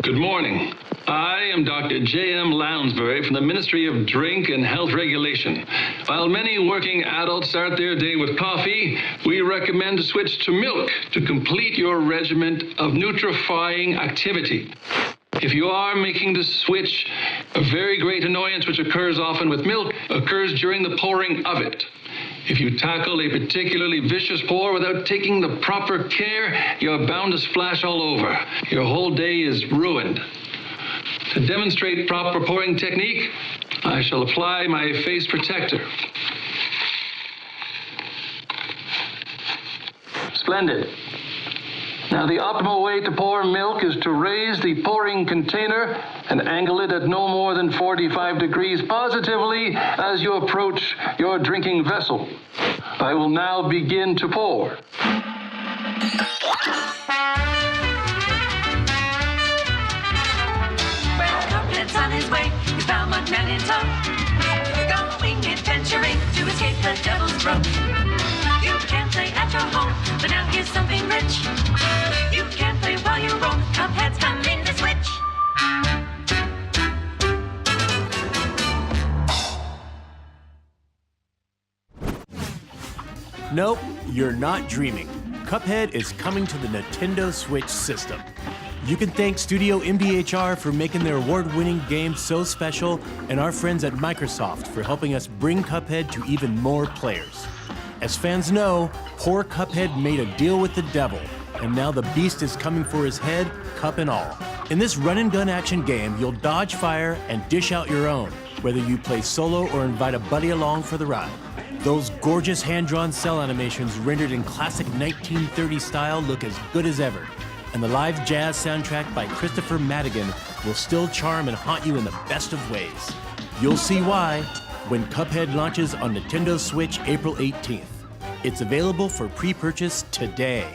Good morning. I am Dr. J.M. Lounsbury from the Ministry of Drink and Health Regulation. While many working adults start their day with coffee, we recommend to switch to milk to complete your regimen of nutrifying activity. If you are making the switch, a very great annoyance which occurs often with milk occurs during the pouring of it. If you tackle a particularly vicious pour without taking the proper care, you're bound to splash all over. Your whole day is ruined. To demonstrate proper pouring technique, I shall apply my face protector. Splendid. Now, the optimal way to pour milk is to raise the pouring container and angle it at no more than 45 degrees positively as you approach your drinking vessel. I will now begin to pour. Well, Cuphead's on his way. He's found McMahon in tow. Going adventuring to escape the devil's throat. You can play at your home, but now here's something rich. You can play while you roam. Cuphead's coming to switch. Nope, you're not dreaming. Cuphead is coming to the Nintendo Switch system. You can thank Studio MDHR for making their award-winning game so special, and our friends at Microsoft for helping us bring Cuphead to even more players. As fans know, poor Cuphead made a deal with the devil, and now the beast is coming for his head, cup and all. In this run-and-gun action game, you'll dodge fire and dish out your own, whether you play solo or invite a buddy along for the ride. Those gorgeous hand-drawn cell animations rendered in classic 1930s style look as good as ever, and the live jazz soundtrack by Christopher Madigan will still charm and haunt you in the best of ways. You'll see why when Cuphead launches on Nintendo Switch April 18th. It's available for pre-purchase today.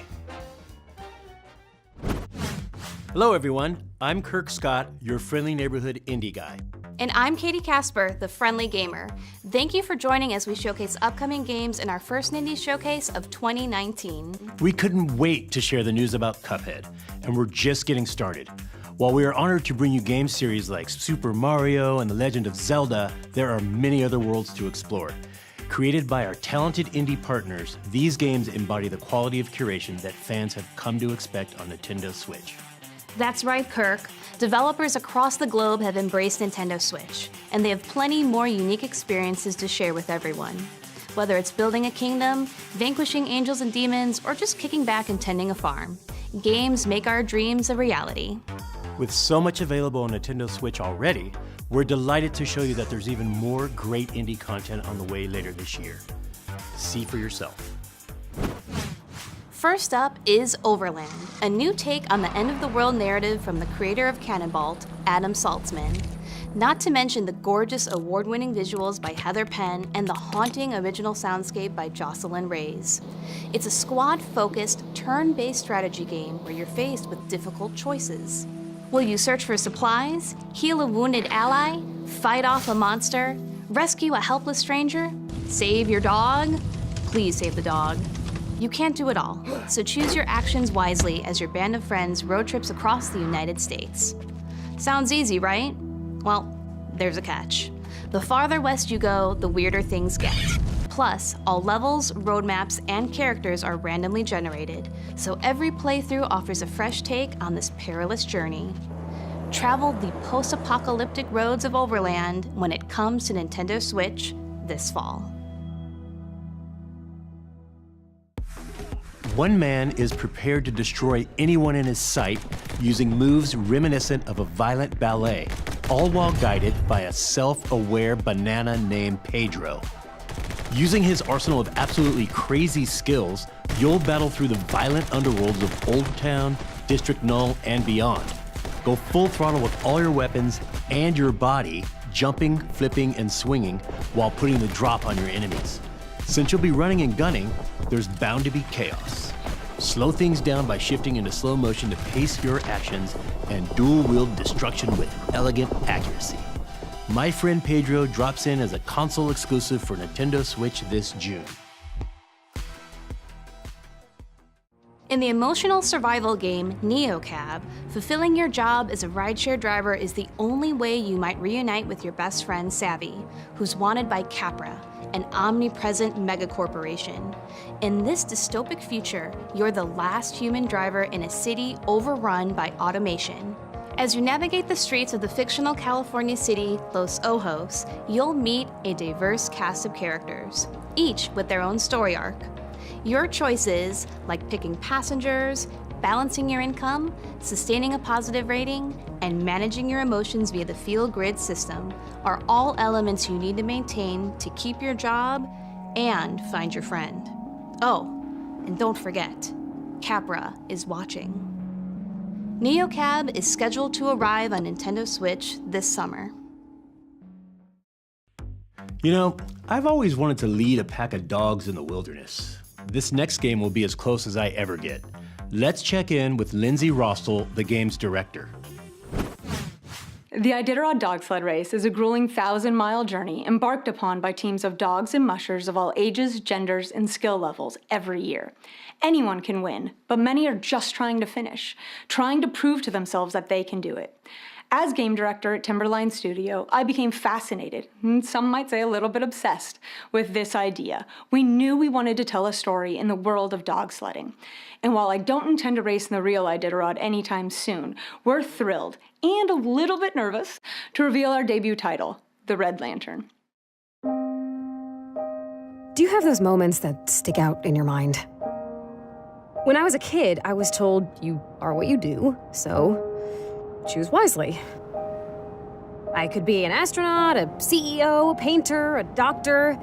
Hello everyone, I'm Kirk Scott, your friendly neighborhood indie guy. And I'm Katie Casper, the Friendly Gamer. Thank you for joining as we showcase upcoming games in our first Nindies Showcase of 2019. We couldn't wait to share the news about Cuphead, and we're just getting started. While we are honored to bring you game series like Super Mario and The Legend of Zelda, there are many other worlds to explore. Created by our talented indie partners, these games embody the quality of curation that fans have come to expect on Nintendo Switch. That's right, Kirk. Developers across the globe have embraced Nintendo Switch, and they have plenty more unique experiences to share with everyone. Whether it's building a kingdom, vanquishing angels and demons, or just kicking back and tending a farm, games make our dreams a reality. With so much available on Nintendo Switch already, we're delighted to show you that there's even more great indie content on the way later this year. See for yourself. First up is Overland, a new take on the end-of-the-world narrative from the creator of Cannonball, Adam Saltzman. Not to mention the gorgeous award-winning visuals by Heather Penn and the haunting original soundscape by Jocelyn Reyes. It's a squad-focused, turn-based strategy game where you're faced with difficult choices. Will you search for supplies, heal a wounded ally, fight off a monster, rescue a helpless stranger, save your dog? Please save the dog. You can't do it all, so choose your actions wisely as your band of friends road trips across the United States. Sounds easy, right? Well, there's a catch. The farther west you go, the weirder things get. Plus, all levels, roadmaps, and characters are randomly generated, so every playthrough offers a fresh take on this perilous journey. Travel the post-apocalyptic roads of Overland when it comes to Nintendo Switch this fall. One man is prepared to destroy anyone in his sight using moves reminiscent of a violent ballet, all while guided by a self-aware banana named Pedro. Using his arsenal of absolutely crazy skills, you'll battle through the violent underworlds of Old Town, District Null, and beyond. Go full throttle with all your weapons and your body, jumping, flipping, and swinging while putting the drop on your enemies. Since you'll be running and gunning, there's bound to be chaos. Slow things down by shifting into slow motion to pace your actions and dual-wield destruction with elegant accuracy. My Friend Pedro drops in as a console exclusive for Nintendo Switch this June. In the emotional survival game NeoCab, fulfilling your job as a rideshare driver is the only way you might reunite with your best friend Savvy, who's wanted by Capra, an omnipresent megacorporation. In this dystopic future, you're the last human driver in a city overrun by automation. As you navigate the streets of the fictional California city, Los Ojos, you'll meet a diverse cast of characters, each with their own story arc. Your choices, like picking passengers, balancing your income, sustaining a positive rating, and managing your emotions via the Feel Grid system, are all elements you need to maintain to keep your job and find your friend. Oh, and don't forget, Capra is watching. NeoCab is scheduled to arrive on Nintendo Switch this summer. You know, I've always wanted to lead a pack of dogs in the wilderness. This next game will be as close as I ever get. Let's check in with Lindsay Rostel, the game's director. The Iditarod Dog Sled Race is a grueling 1,000-mile journey embarked upon by teams of dogs and mushers of all ages, genders, and skill levels every year. Anyone can win, but many are just trying to finish, trying to prove to themselves that they can do it. As game director at Timberline Studio, I became fascinated, and some might say a little bit obsessed, with this idea. We knew we wanted to tell a story in the world of dog sledding. And while I don't intend to race in the real Iditarod anytime soon, we're thrilled, and a little bit nervous, to reveal our debut title, The Red Lantern. Do you have those moments that stick out in your mind? When I was a kid, I was told you are what you do, so choose wisely. I could be an astronaut, a CEO, a painter, a doctor.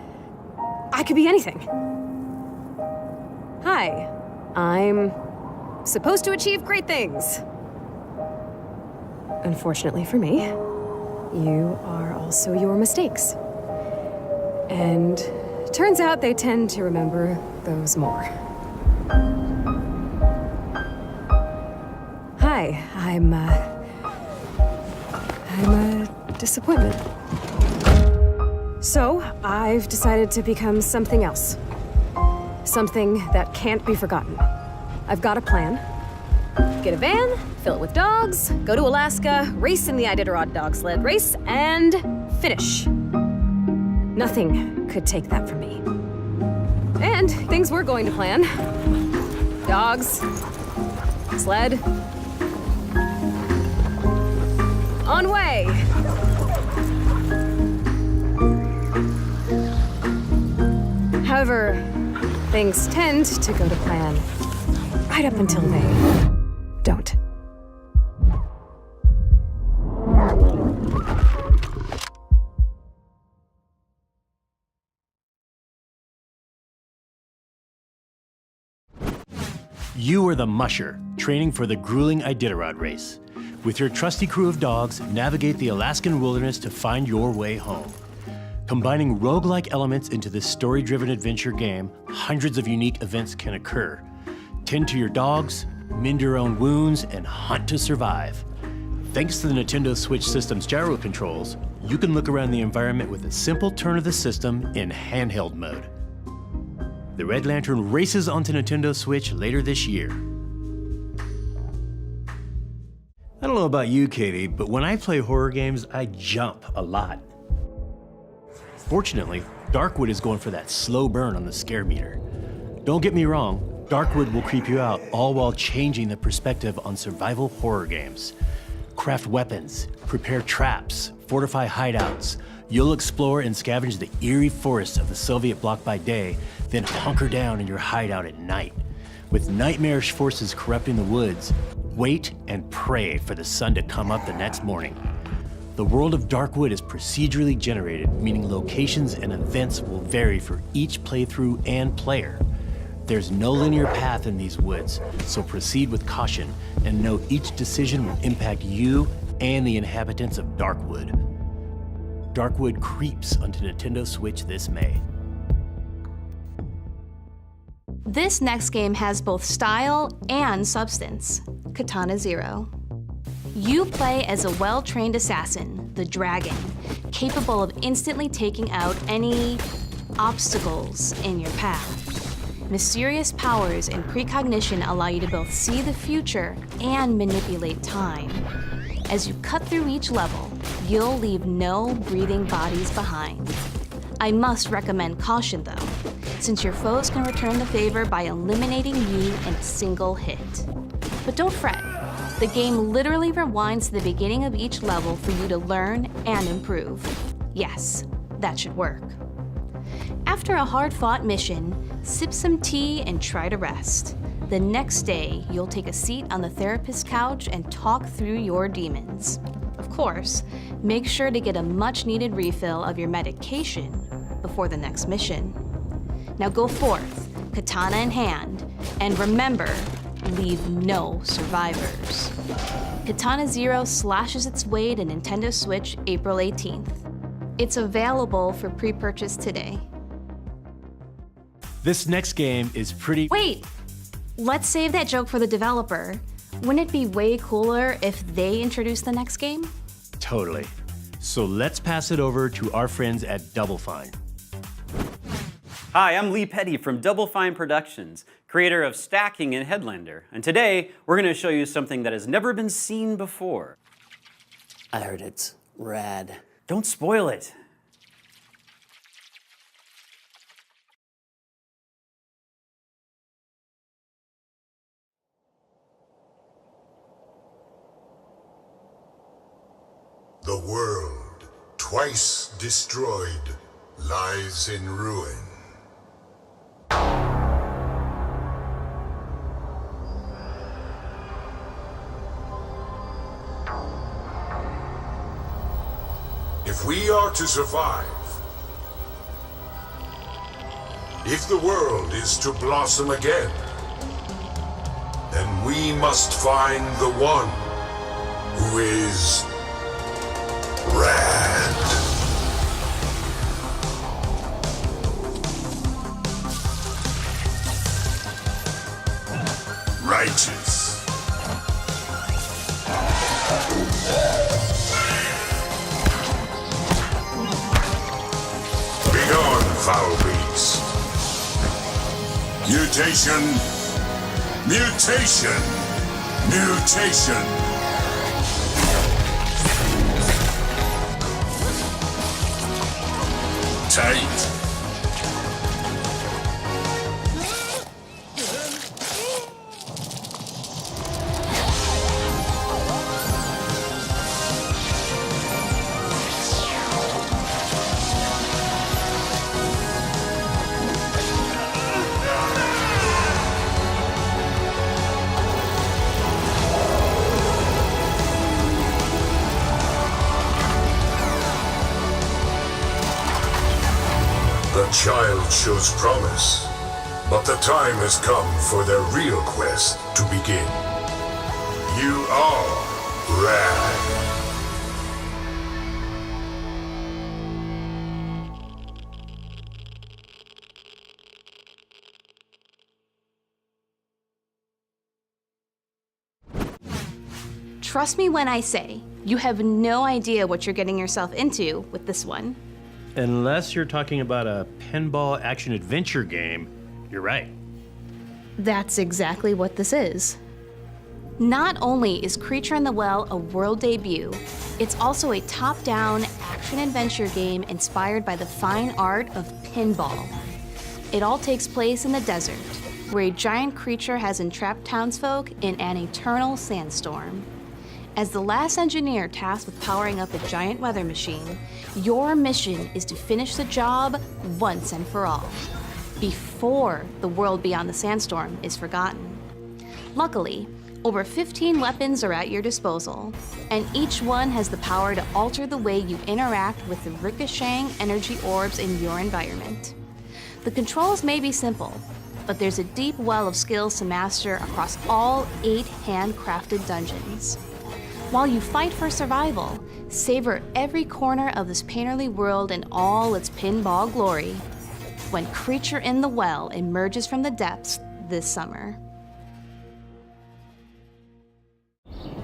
I could be anything. Hi, I'm supposed to achieve great things. Unfortunately for me, you are also your mistakes. And turns out they tend to remember those more. Hi, I'm a disappointment. So, I've decided to become something else. Something that can't be forgotten. I've got a plan. Get a van, fill it with dogs, go to Alaska, race in the Iditarod Dog Sled Race, and finish. Nothing could take that from me. And things were going to plan. Dogs, sled, on way! However, things tend to go to plan right up until they don't. You are the musher, training for the grueling Iditarod race. With your trusty crew of dogs, navigate the Alaskan wilderness to find your way home. Combining roguelike elements into this story-driven adventure game, hundreds of unique events can occur. Tend to your dogs, mend your own wounds, and hunt to survive. Thanks to the Nintendo Switch system's gyro controls, you can look around the environment with a simple turn of the system in handheld mode. The Red Lantern races onto Nintendo Switch later this year. I don't know about you, Katie, but when I play horror games, I jump a lot. Fortunately, Darkwood is going for that slow burn on the scare meter. Don't get me wrong, Darkwood will creep you out, all while changing the perspective on survival horror games. Craft weapons, prepare traps, fortify hideouts. You'll explore and scavenge the eerie forests of the Soviet bloc by day, then hunker down in your hideout at night. With nightmarish forces corrupting the woods, wait and pray for the sun to come up the next morning. The world of Darkwood is procedurally generated, meaning locations and events will vary for each playthrough and player. There's no linear path in these woods, so proceed with caution and know each decision will impact you and the inhabitants of Darkwood. Darkwood creeps onto Nintendo Switch this May. This next game has both style and substance. Katana Zero. You play as a well-trained assassin, the Dragon, capable of instantly taking out any obstacles in your path. Mysterious powers and precognition allow you to both see the future and manipulate time. As you cut through each level, you'll leave no breathing bodies behind. I must recommend caution though, since your foes can return the favor by eliminating you in a single hit. But don't fret, the game literally rewinds to the beginning of each level for you to learn and improve. Yes, that should work. After a hard-fought mission, sip some tea and try to rest. The next day, you'll take a seat on the therapist's couch and talk through your demons. Of course, make sure to get a much-needed refill of your medication before the next mission. Now go forth, katana in hand, and remember, leave no survivors. Katana Zero slashes its way to Nintendo Switch April 18th. It's available for pre-purchase today. This next game is pretty. Wait! Let's save that joke for the developer. Wouldn't it be way cooler if they introduced the next game? Totally. So let's pass it over to our friends at Double Fine. Hi, I'm Lee Petty from Double Fine Productions, creator of Stacking and Headlander, and today we're going to show you something that has never been seen before. I heard it's rad. Don't spoil it. The world, twice destroyed, lies in ruin. If we are to survive, if the world is to blossom again, then we must find the one who is rad. Righteous. Begone, foul beast. Mutation. Mutation. Mutation. Tight. The child shows promise, but the time has come for their real quest to begin. You are rad. Trust me when I say, you have no idea what you're getting yourself into with this one. Unless you're talking about a pinball action-adventure game, you're right. That's exactly what this is. Not only is Creature in the Well a world debut, it's also a top-down action-adventure game inspired by the fine art of pinball. It all takes place in the desert, where a giant creature has entrapped townsfolk in an eternal sandstorm. As the last engineer tasked with powering up a giant weather machine, your mission is to finish the job once and for all, before the world beyond the sandstorm is forgotten. Luckily, over 15 weapons are at your disposal, and each one has the power to alter the way you interact with the ricocheting energy orbs in your environment. The controls may be simple, but there's a deep well of skills to master across all 8 handcrafted dungeons. While you fight for survival, savor every corner of this painterly world in all its pinball glory when Creature in the Well emerges from the depths this summer.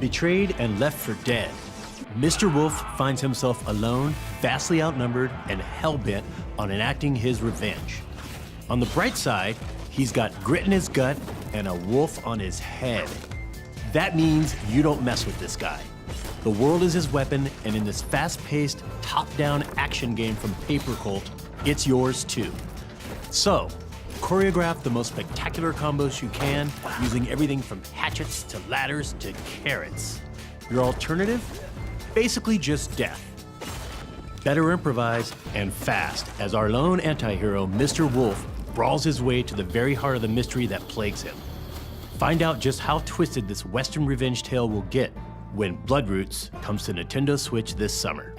Betrayed and left for dead, Mr. Wolf finds himself alone, vastly outnumbered, and hell-bent on enacting his revenge. On the bright side, He's got grit in his gut and a wolf on his head. That means you don't mess with this guy. The world is his weapon, and in this fast-paced, top-down action game from Paper Cult, it's yours too. So, choreograph the most spectacular combos you can, using everything from hatchets to ladders to carrots. Your alternative? Basically just death. Better improvise and fast, as our lone anti-hero, Mr. Wolf, brawls his way to the very heart of the mystery that plagues him. Find out just how twisted this Western revenge tale will get when Bloodroots comes to Nintendo Switch this summer.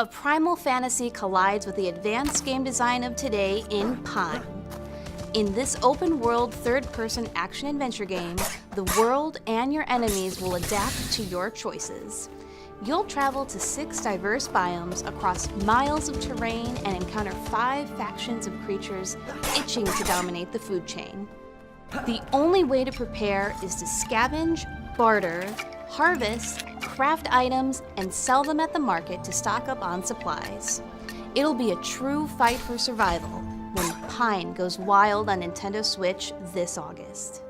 A primal fantasy collides with the advanced game design of today in Pine. In this open-world, third-person action-adventure game, the world and your enemies will adapt to your choices. You'll travel to 6 diverse biomes across miles of terrain and encounter 5 factions of creatures itching to dominate the food chain. The only way to prepare is to scavenge, barter, harvest, craft items, and sell them at the market to stock up on supplies. It'll be a true fight for survival when Pine goes wild on Nintendo Switch this August.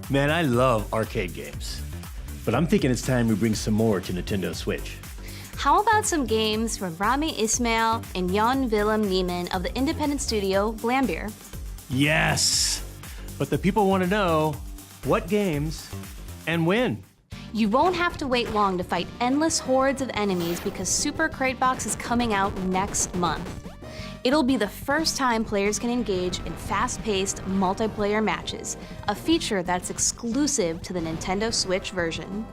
Man, I love arcade games, but I'm thinking it's time we bring some more to Nintendo Switch. How about some games from Rami Ismail and Jan Willem Niemann of the independent studio Blambeer? Yes! But the people want to know what games and when. You won't have to wait long to fight endless hordes of enemies because Super Crate Box is coming out next month. It'll be the first time players can engage in fast-paced multiplayer matches, a feature that's exclusive to the Nintendo Switch version.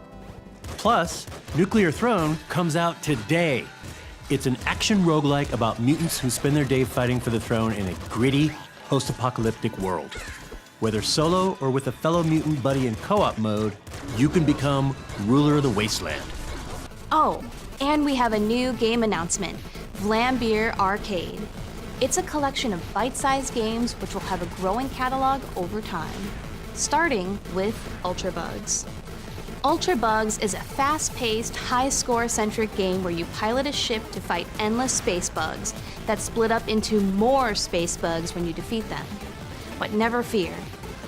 Plus, Nuclear Throne comes out today. It's an action roguelike about mutants who spend their day fighting for the throne in a gritty, post-apocalyptic world. Whether solo or with a fellow mutant buddy in co-op mode, you can become ruler of the wasteland. Oh, and we have a new game announcement, Blambeer Arcade. It's a collection of bite-sized games which will have a growing catalog over time, starting with Ultra Bugs. Ultra Bugs is a fast-paced, high-score-centric game where you pilot a ship to fight endless space bugs that split up into more space bugs when you defeat them. But never fear,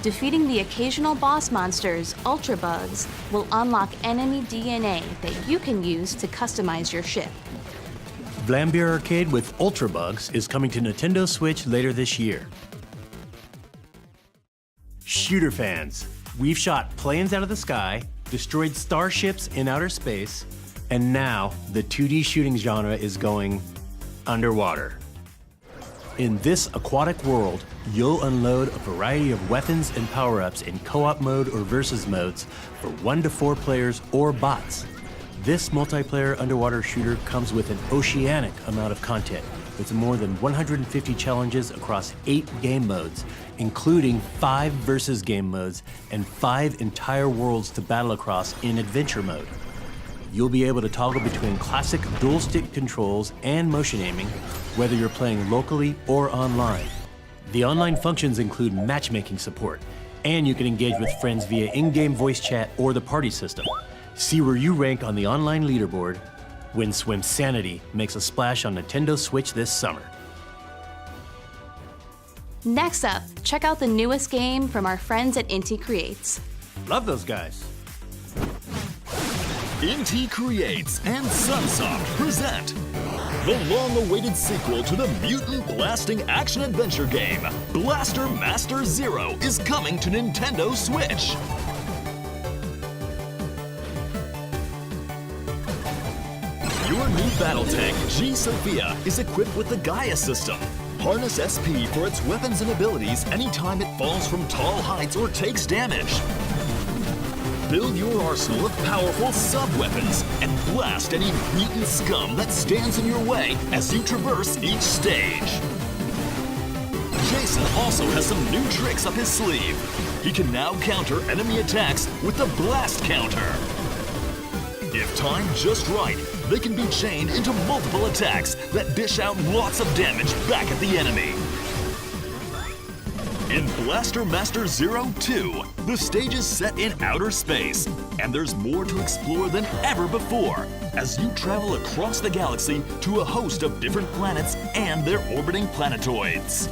defeating the occasional boss monsters, Ultra Bugs, will unlock enemy DNA that you can use to customize your ship. Blambeer Arcade with Ultra Bugs is coming to Nintendo Switch later this year. Shooter fans, we've shot planes out of the sky, destroyed starships in outer space, and now the 2D shooting genre is going underwater. In this aquatic world, you'll unload a variety of weapons and power-ups in co-op mode or versus modes for 1 to 4 players or bots. This multiplayer underwater shooter comes with an oceanic amount of content, with more than 150 challenges across 8 game modes, including 5 versus game modes and 5 entire worlds to battle across in adventure mode. You'll be able to toggle between classic dual-stick controls and motion aiming, whether you're playing locally or online. The online functions include matchmaking support, and you can engage with friends via in-game voice chat or the party system. See where you rank on the online leaderboard when Swim Sanity makes a splash on Nintendo Switch this summer. Next up, check out the newest game from our friends at Inti Creates. Love those guys. Inti Creates and Sunsoft present The long-awaited sequel to the mutant blasting action-adventure game, Blaster Master Zero, is coming to Nintendo Switch. Your new battle tank, G Sophia, is equipped with the Gaia system. Harness SP for its weapons and abilities anytime it falls from tall heights or takes damage. Build your arsenal of powerful sub-weapons and blast any mutant scum that stands in your way as you traverse each stage. Jason also has some new tricks up his sleeve. He can now counter enemy attacks with the Blast Counter. If timed just right, they can be chained into multiple attacks that dish out lots of damage back at the enemy. In Blaster Master Zero 2, the stage is set in outer space, and there's more to explore than ever before as you travel across the galaxy to a host of different planets and their orbiting planetoids.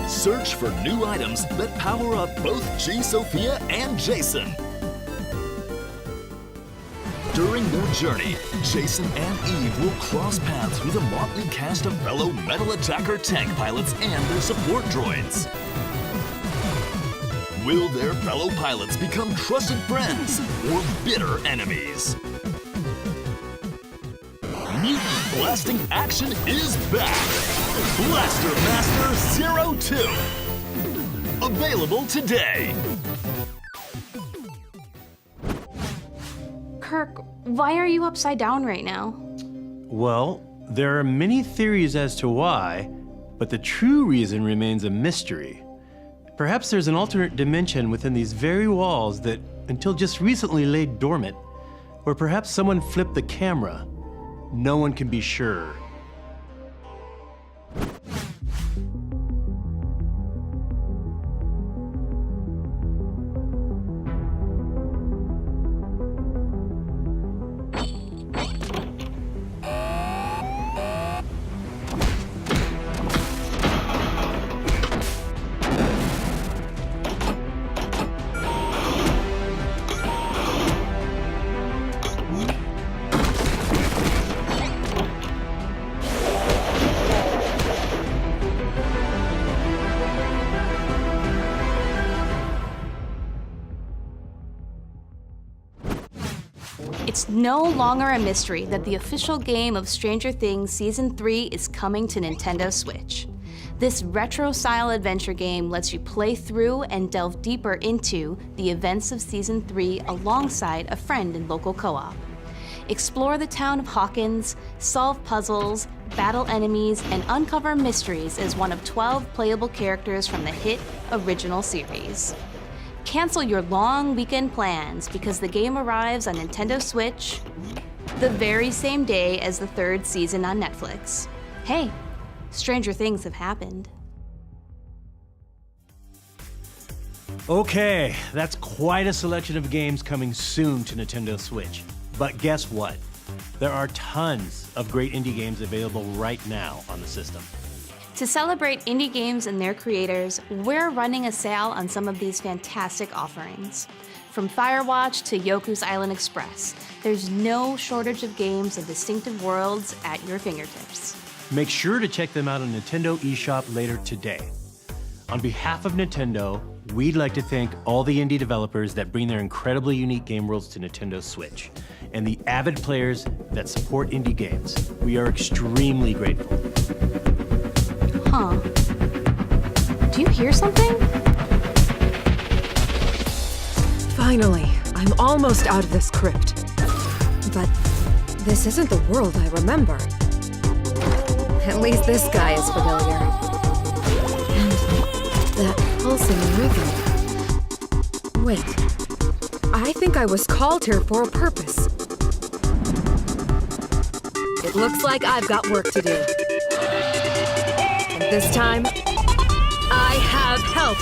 Search for new items that power up both G Sophia and Jason. During their journey, Jason and Eve will cross paths with a motley cast of fellow Metal Attacker tank pilots and their support droids. Will their fellow pilots become trusted friends or bitter enemies? Mutant blasting action is back! Blaster Master Zero 2! Available today! Kirk, why are you upside down right now? Well, there are many theories as to why, but the true reason remains a mystery. Perhaps there's an alternate dimension within these very walls that, until just recently, lay dormant. Or perhaps someone flipped the camera. No one can be sure. It's no longer a mystery that the official game of Stranger Things Season 3 is coming to Nintendo Switch. This retro-style adventure game lets you play through and delve deeper into the events of Season 3 alongside a friend in local co-op. Explore the town of Hawkins, solve puzzles, battle enemies, and uncover mysteries as one of 12 playable characters from the hit original series. Cancel your long weekend plans because the game arrives on Nintendo Switch the very same day as the third season on Netflix. Hey, stranger things have happened. Okay, that's quite a selection of games coming soon to Nintendo Switch. But guess what? There are tons of great indie games available right now on the system. To celebrate indie games and their creators, we're running a sale on some of these fantastic offerings. From Firewatch to Yoku's Island Express, there's no shortage of games and distinctive worlds at your fingertips. Make sure to check them out on Nintendo eShop later today. On behalf of Nintendo, we'd like to thank all the indie developers that bring their incredibly unique game worlds to Nintendo Switch, and the avid players that support indie games. We are extremely grateful. Huh. Do you hear something? Finally, I'm almost out of this crypt. But this isn't the world I remember. At least this guy is familiar. And that pulsing rhythm. Wait, I think I was called here for a purpose. It looks like I've got work to do. And this time, I have help.